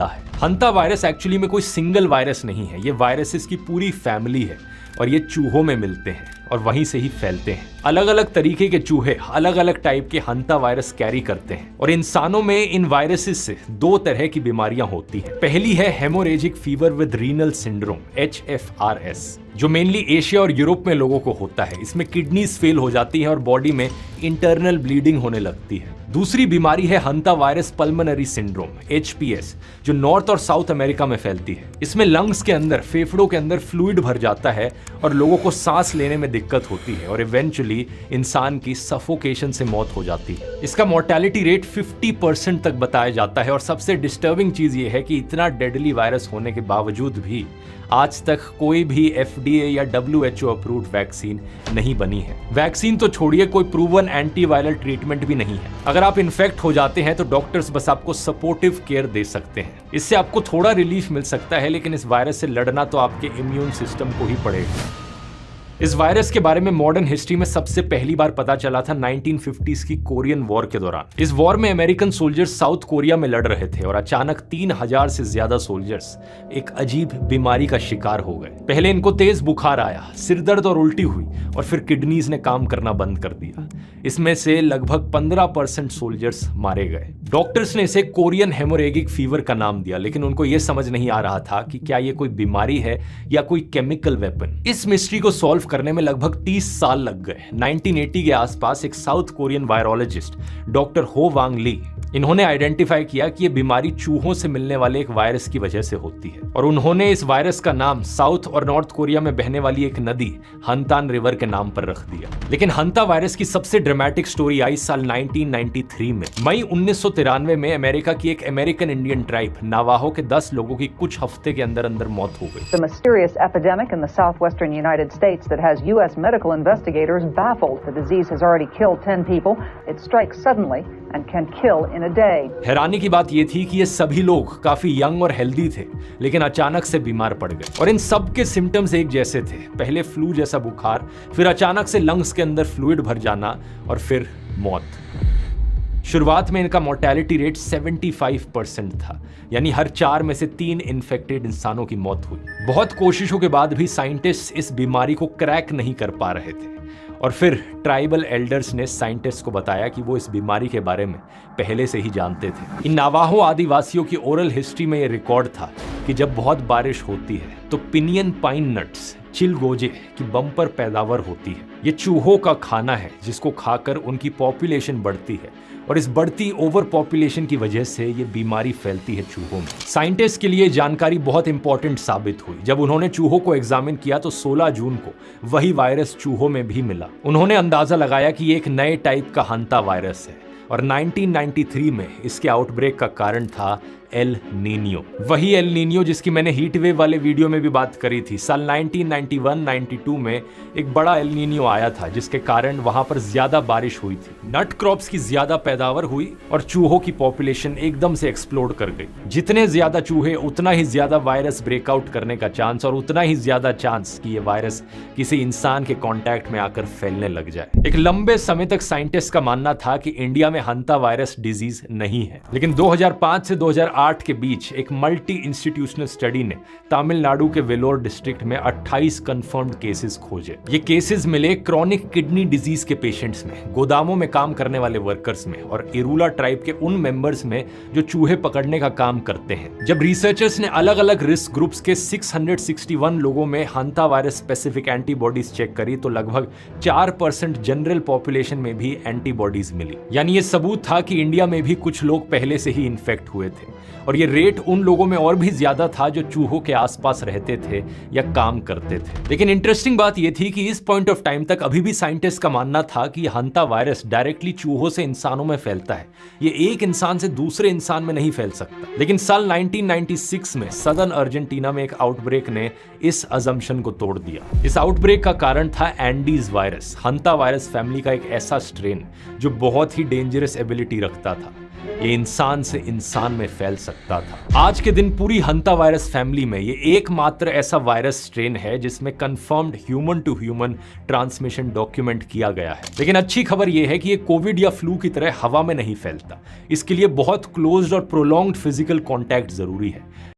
है। हंता virus actually में कोई सिंगल वायरस नहीं है, ये वायरसेस की पूरी फैमिली है और ये चूहों में मिलते हैं और वहीं से ही फैलते हैं। अलग अलग तरीके के चूहे अलग अलग टाइप के हंता वायरस कैरी करते हैं और इंसानों में इन वायरसेस से दो तरह की बीमारियां होती हैं। पहली है haemorrhagic fever with renal syndrome HFRS, जो मेनली एशिया और यूरोप में लोगों को होता है। इसमें किडनीज फेल हो जाती हैं और बॉडी में इंटरनल ब्लीडिंग होने लगती है। दूसरी बीमारी है हंता वायरस पल्मोनरी सिंड्रोम HPS, जो नॉर्थ और साउथ अमेरिका में फैलती है। इसमें लंग्स के अंदर, फेफड़ों के अंदर फ्लूइड भर जाता है और लोगों को सांस लेने में दिक्कत होती है और इवेंचुअली इंसान की सफोकेशन से मौत हो जाती है। इसका मोर्टेलिटी रेट 50% तक बताया जाता है और सबसे डिस्टर्बिंग चीज ये है कि इतना डेडली वायरस होने के बावजूद भी आज तक कोई भी FDA या WHO अप्रूव्ड वैक्सीन नहीं बनी है। वैक्सीन तो छोड़िए, कोई प्रूवन एंटीवायरल ट्रीटमेंट भी नहीं है। अगर आप इन्फेक्ट हो जाते हैं तो डॉक्टर्स बस आपको सपोर्टिव केयर दे सकते हैं। इससे आपको थोड़ा रिलीफ मिल सकता है, लेकिन इस वायरस से लड़ना तो आपके इम्यून सिस्टम को ही पड़ेगा। इस वायरस के बारे में मॉडर्न हिस्ट्री में सबसे पहली बार पता चला था 1950s की कोरियन वॉर के दौरान। इस वॉर में अमेरिकन सोल्जर्स साउथ कोरिया में लड़ रहे थे और अचानक 3000 से ज्यादा सोल्जर्स एक अजीब बीमारी का शिकार हो गए। पहले इनको तेज बुखार आया, सिरदर्द और उल्टी हुई और फिर किडनीज ने काम करना बंद कर दिया। इसमें से लगभग 15% सोल्जर्स मारे गए। डॉक्टर्स ने इसे कोरियन हेमोरेगिक फीवर का नाम दिया, लेकिन उनको यह समझ नहीं आ रहा था कि क्या ये कोई बीमारी है या कोई केमिकल वेपन। इस मिस्ट्री को सॉल्व करने में लगभग 30 साल लग गए। 1980 के आसपास एक साउथ कोरियन वायरोलॉजिस्ट डॉक्टर हो वांग ली, इन्होंने आइडेंटिफाई किया कि यह बीमारी चूहों से मिलने वाले एक वायरस की वजह से होती है और उन्होंने इस वायरस का नाम साउथ और नॉर्थ कोरिया में बहने वाली एक नदी हंतान रिवर के नाम पर रख दिया। लेकिन हंता वायरस की सबसे ड्रामेटिक स्टोरी आई साल 1993 में। मई 1993 में अमेरिका की एक अमेरिकन इंडियन ट्राइब नावाहो के 10 लोगों की कुछ हफ्ते के अंदर अंदर मौत हो गई। The mysterious epidemic in the southwestern United States that has U.S. medical investigators baffled. The disease has already killed 10 people. It strikes suddenly and can kill in a day. हैरानी की बात यह थी कि ये सभी लोग काफी यंग और हेल्दी थे, लेकिन अचानक से बीमार पड़ गए और इन सब के सिम्टम्स एक जैसे थे। पहले फ्लू जैसा बुखार, फिर अचानक से लंग्स के अंदर फ्लूइड भर जाना और फिर मौत। शुरुआत में इनका मोर्टेलिटी रेट 75% था, यानी हर 4 में से 3 इन्फेक्टेड इंसानों की मौत हुई। बहुत कोशिशों के बाद भी साइंटिस्ट इस बीमारी को क्रैक नहीं कर पा रहे थे और फिर ट्राइबल एल्डर्स ने साइंटिस्ट को बताया कि वो इस बीमारी के बारे में पहले से ही जानते थे। इन नावाहो आदिवासियों की ओरल हिस्ट्री में ये रिकॉर्ड था कि जब बहुत बारिश होती है तो पिनियन पाइन नट्स, चिलगोजे की बम्पर पैदावार होती है। ये चूहों का खाना है जिसको खाकर उनकी पॉपुलेशन बढ़ती है और इस बढ़ती ओवर पॉपुलेशन की वजह से ये बीमारी फैलती है चूहों में। साइंटिस्ट के लिए जानकारी बहुत इंपॉर्टेंट साबित हुई। जब उन्होंने चूहों को एग्जामिन किया तो 16 जून को वही वायरस चूहों में भी मिला। उन्होंने अंदाजा लगाया कि ये एक नए टाइप का हंता वायरस है और 1993 में इसके आउटब्रेक का कारण था एल नीनियो। वही एल नीनियो जिसकी मैंने हीट वेव वाले वीडियो में भी बात करी थी। साल 1991-92 में एक बड़ा एल नीनियो आया था जिसके कारण वहां पर ज्यादा बारिश हुई थी, नट क्रॉप्स की ज्यादा पैदावार हुई और चूहों की पॉपुलेशन एकदम से एक्सप्लोड कर गई। जितने ज्यादा चूहे उतना ही ज्यादा वायरस ब्रेकआउट करने का चांस और उतना ही ज्यादा चांस कि ये वायरस किसी इंसान के कांटेक्ट में आकर फैलने लग जाए। एक लंबे समय तक साइंटिस्ट का मानना था कि इंडिया में हंता वायरस डिजीज नहीं है, लेकिन 2005 से 2008 के बीच एक मल्टी इंस्टीट्यूशनल स्टडी ने तमिलनाडु के वेलोर डिस्ट्रिक्ट में 28 कंफर्म्ड केसेस खोजे। ये केसेस मिले क्रॉनिक किडनी डिजीज के पेशेंट्स में, गोदामों में काम करने वाले वर्कर्स में और इरूला ट्राइब के उन मेंबर्स में जो चूहे पकड़ने का काम करते हैं। जब रिसर्चर्स ने अलग अलग रिस्क ग्रुप्स के 661 लोगों में हंता वायरस स्पेसिफिक एंटीबॉडीज चेक करी तो लगभग 4% जनरल पॉपुलेशन में भी एंटीबॉडीज मिली। यानी ये सबूत था कि इंडिया में भी कुछ लोग पहले से ही इन्फेक्ट हुए थे और ये रेट उन लोगों में और भी ज्यादा था जो चूहों के आसपास रहते थे या काम करते थे। लेकिन इंटरेस्टिंग बात यह थी कि इस पॉइंट ऑफ टाइम तक अभी भी साइंटिस्ट का मानना था कि हंता वायरस डायरेक्टली चूहों से इंसानों में फैलता है, ये एक इंसान से दूसरे इंसान में नहीं फैल सकता। लेकिन साल 1996 में सदर्न अर्जेंटीना में एक आउटब्रेक ने इस अजम्पशन को तोड़ दिया। इस आउटब्रेक का कारण था एंडीज वायरस, हंता वायरस फैमिली का एक ऐसा स्ट्रेन जो बहुत ही डेंजरस एबिलिटी रखता था। ये इंसान से इंसान में फैल सकता था। आज के दिन पूरी हंता वायरस फैमिली में ये एकमात्र ऐसा वायरस स्ट्रेन है जिसमें confirmed human to human transmission document किया गया है। लेकिन अच्छी खबर यह है कि ये कोविड या फ्लू की तरह हवा में नहीं फैलता। इसके लिए बहुत क्लोज्ड और प्रोलॉन्ग्ड फिजिकल कॉन्टैक्ट जरूरी है।